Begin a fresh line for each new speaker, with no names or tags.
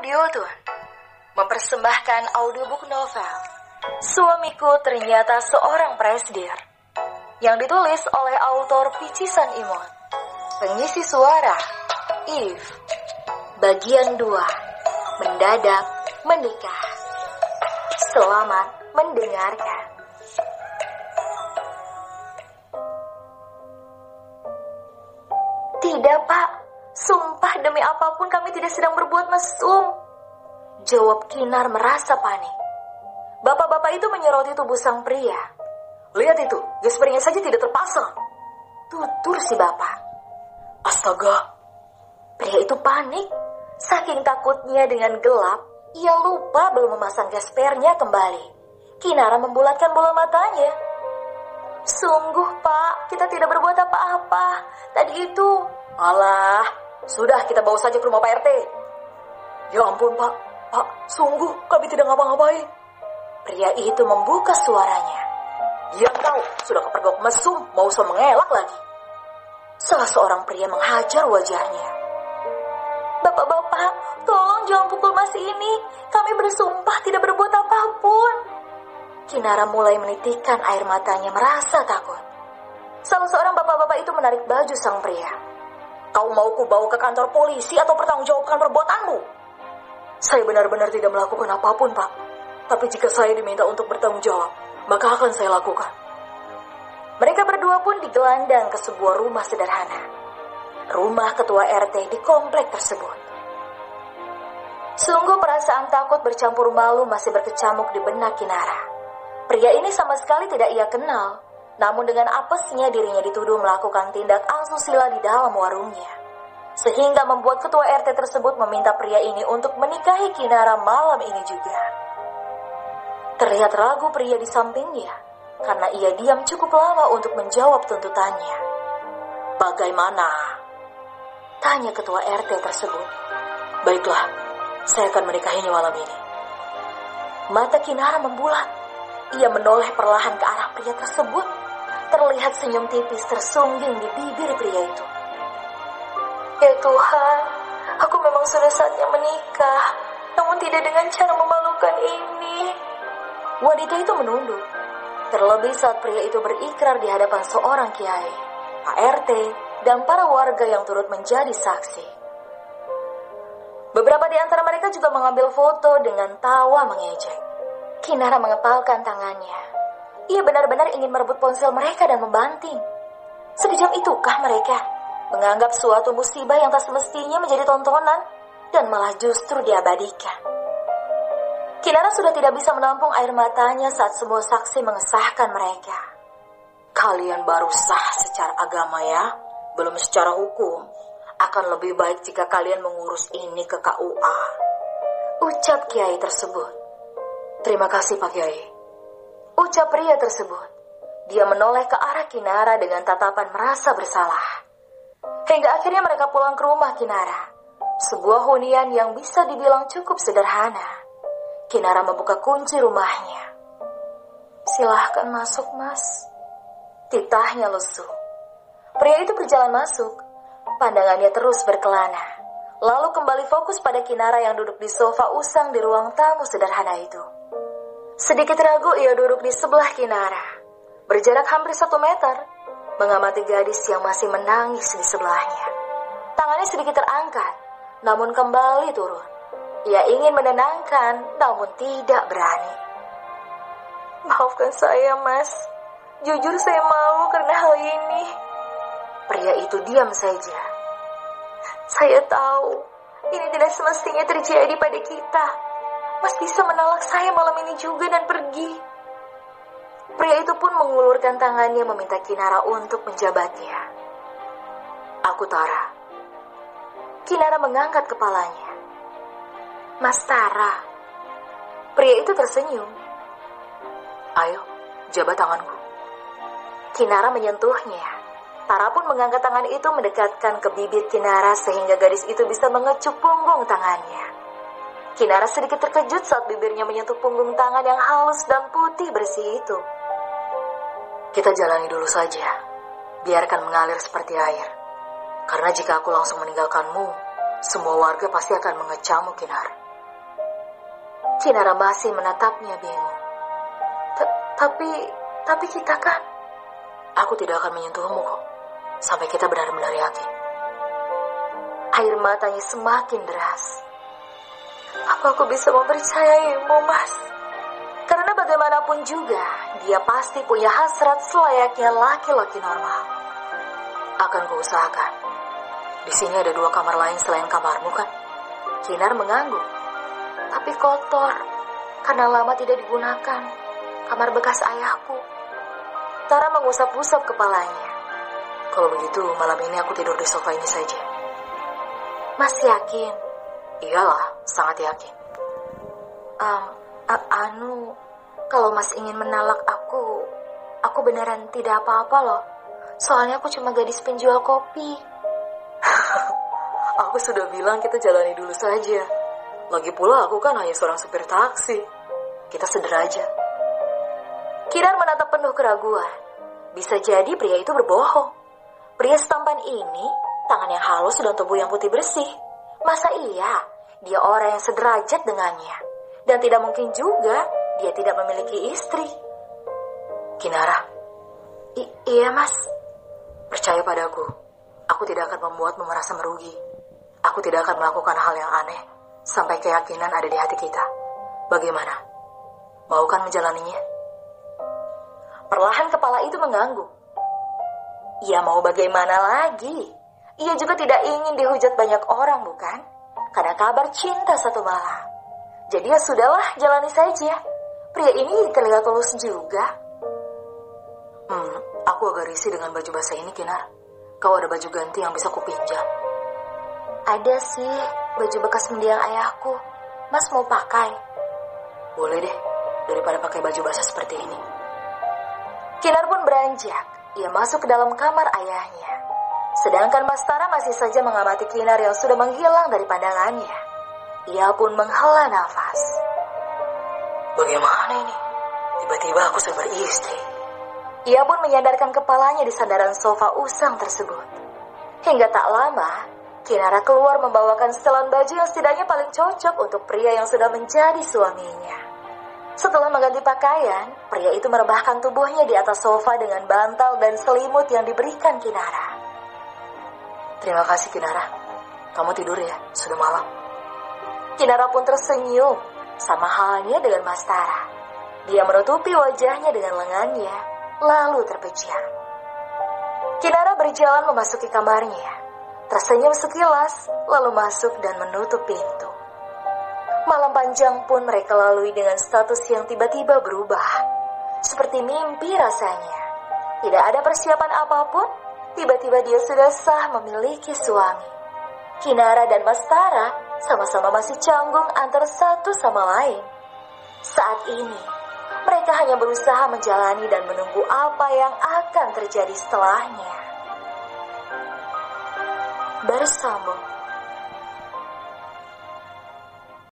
Audiotune mempersembahkan audiobook novel Suamiku Ternyata Seorang Presdir yang ditulis oleh autor Picisan Imut. Pengisi suara If. Bagian 2. Mendadak Menikah. Selamat mendengarkan. Tidak, Pak. Sumpah demi apapun kami tidak sedang berbuat mesum. Jawab Kinar merasa panik. Bapak-bapak itu menyoroti tubuh sang pria. Lihat itu, gespernya saja tidak terpasang. Tutur si bapak. Astaga. Pria itu panik. Saking takutnya dengan gelap, ia lupa belum memasang gespernya kembali. Kinara membulatkan bola matanya. Sungguh, Pak, kita tidak berbuat apa-apa. Tadi itu... Alah, sudah kita bawa saja ke rumah Pak RT. Ya ampun, Pak. Pak, sungguh kami tidak ngapa-ngapain. Pria itu membuka suaranya. Dia tahu, sudah kepergok mesum, mau mengelak lagi. Salah seorang pria menghajar wajahnya. Bapak-bapak, tolong jangan pukul mas ini. Kami bersumpah tidak berbuat apapun. Kinara mulai menitikkan air matanya merasa takut. Salah seorang bapak-bapak itu menarik baju sang pria. Kau mau ku bawa ke kantor polisi atau pertanggungjawabkan perbuatanmu? Saya benar-benar tidak melakukan apapun, Pak. Tapi jika saya diminta untuk bertanggung jawab, maka akan saya lakukan. Mereka berdua pun digelandang ke sebuah rumah sederhana. Rumah ketua RT di komplek tersebut. Sungguh perasaan takut bercampur malu masih berkecamuk di benak Kinara. Pria ini sama sekali tidak ia kenal. Namun dengan apesnya dirinya dituduh melakukan tindak asusila di dalam warungnya. Sehingga membuat ketua RT tersebut meminta pria ini untuk menikahi Kinara malam ini juga. Terlihat ragu pria di sampingnya, karena ia diam cukup lama untuk menjawab tuntutannya. Bagaimana? Tanya ketua RT tersebut. Baiklah, saya akan menikahinya malam ini. Mata Kinara membulat. Ia menoleh perlahan ke arah pria tersebut. Terlihat senyum tipis tersungging di bibir pria itu. Ya Tuhan, aku memang sudah saatnya menikah, namun tidak dengan cara memalukan ini. Wanita itu menunduk. Terlebih saat pria itu berikrar di hadapan seorang kiai, Pak RT, dan para warga yang turut menjadi saksi. Beberapa di antara mereka juga mengambil foto dengan tawa mengejek. Kinara mengepalkan tangannya. Ia benar-benar ingin merebut ponsel mereka dan membanting. Sekejam itukah mereka menganggap suatu musibah yang tak semestinya menjadi tontonan dan malah justru diabadikan? Kinara sudah tidak bisa menampung air matanya saat semua saksi mengesahkan mereka. Kalian baru sah secara agama ya, belum secara hukum. Akan lebih baik jika kalian mengurus ini ke KUA. Ucap kiai tersebut. Terima kasih Pak Kiai. Ucap pria tersebut. Dia menoleh ke arah Kinara dengan tatapan merasa bersalah. Hingga akhirnya mereka pulang ke rumah Kinara. Sebuah hunian yang bisa dibilang cukup sederhana. Kinara membuka kunci rumahnya. Silahkan masuk, Mas. Titahnya lesu. Pria itu berjalan masuk. Pandangannya terus berkelana. Lalu kembali fokus pada Kinara yang duduk di sofa usang di ruang tamu sederhana itu. Sedikit ragu ia duduk di sebelah Kinara, berjarak hampir 1 meter, mengamati gadis yang masih menangis di sebelahnya. Tangannya sedikit terangkat, namun kembali turun. Ia ingin menenangkan, namun tidak berani. Maafkan saya, Mas. Jujur saya malu karena hal ini. Pria itu diam saja. Saya tahu, ini tidak semestinya terjadi pada kita. Mas bisa menolak saya malam ini juga dan pergi. Pria itu pun mengulurkan tangannya meminta Kinara untuk menjabatnya. Aku Tara. Kinara mengangkat kepalanya. Mas Tara. Pria itu tersenyum. Ayo, jabat tanganku. Kinara menyentuhnya. Tara pun mengangkat tangan itu mendekatkan ke bibir Kinara sehingga gadis itu bisa mengecup punggung tangannya. Kinara sedikit terkejut saat bibirnya menyentuh punggung tangan yang halus dan putih bersih itu. Kita jalani dulu saja. Biarkan mengalir seperti air. Karena jika aku langsung meninggalkanmu, semua warga pasti akan mengecammu, Kinar. Kinara masih menatapnya bingung. Tapi kita kan... Aku tidak akan menyentuhmu kok, sampai kita benar-benar yakin. Air matanya semakin deras. Apa aku bisa mempercayaimu, Mas? Karena bagaimanapun juga, dia pasti punya hasrat selayaknya laki-laki normal. Akan kuusahakan. Di sini ada 2 kamar lain selain kamarmu kan? Kinar mengangguk. Tapi kotor, karena lama tidak digunakan. Kamar bekas ayahku. Tara mengusap-usap kepalanya. Kalau begitu, malam ini aku tidur di sofa ini saja. Mas yakin? Iyalah, sangat yakin. Kalau Mas ingin menalak aku beneran tidak apa-apa loh. Soalnya aku cuma gadis penjual kopi. Aku sudah bilang kita jalani dulu saja. Lagi pula aku kan hanya seorang supir taksi. Kita sederajat. Kinar menatap penuh keraguan. Bisa jadi pria itu berbohong. Pria setampan ini, tangan yang halus dan tubuh yang putih bersih. Masa iya, dia orang yang sederajat dengannya. Dan tidak mungkin juga dia tidak memiliki istri. Kinara. Iya, Mas. Percaya padaku. Aku tidak akan membuatmu merasa merugi. Aku tidak akan melakukan hal yang aneh sampai keyakinan ada di hati kita. Bagaimana? Mau kan menjalaninya? Perlahan kepala itu mengangguk. Ia mau bagaimana lagi? Ia juga tidak ingin dihujat banyak orang, bukan? Karena kabar cinta satu malam. Jadi ya sudahlah, jalani saja. Pria ini terlihat tulus juga. Aku agak risih dengan baju basah ini, Kinar. Kau ada baju ganti yang bisa kupinjam? Ada sih, baju bekas mendiang ayahku. Mas mau pakai? Boleh deh, daripada pakai baju basah seperti ini. Kinar pun beranjak. Ia masuk ke dalam kamar ayahnya. Sedangkan Mas Tara masih saja mengamati Kinar yang sudah menghilang dari pandangannya. Ia pun menghela nafas. Bagaimana ini? Tiba-tiba aku sudah beristri. Ia pun menyandarkan kepalanya di sandaran sofa usang tersebut. Hingga tak lama, Kinara keluar membawakan setelan baju yang setidaknya paling cocok untuk pria yang sudah menjadi suaminya. Setelah mengganti pakaian, pria itu merebahkan tubuhnya di atas sofa dengan bantal dan selimut yang diberikan Kinara. Terima kasih, Kinara. Kamu tidur ya, sudah malam. Kinara pun tersenyum, sama halnya dengan Mas Tara. Dia menutupi wajahnya dengan lengannya, lalu terpejam. Kinara berjalan memasuki kamarnya, tersenyum sekilas, lalu masuk dan menutup pintu. Malam panjang pun mereka lalui dengan status yang tiba-tiba berubah. Seperti mimpi rasanya. Tidak ada persiapan apapun, tiba-tiba dia sudah sah memiliki suami. Kinara dan Mas Tara sama-sama masih canggung antara satu sama lain. Saat ini, mereka hanya berusaha menjalani dan menunggu apa yang akan terjadi setelahnya. Bersambung.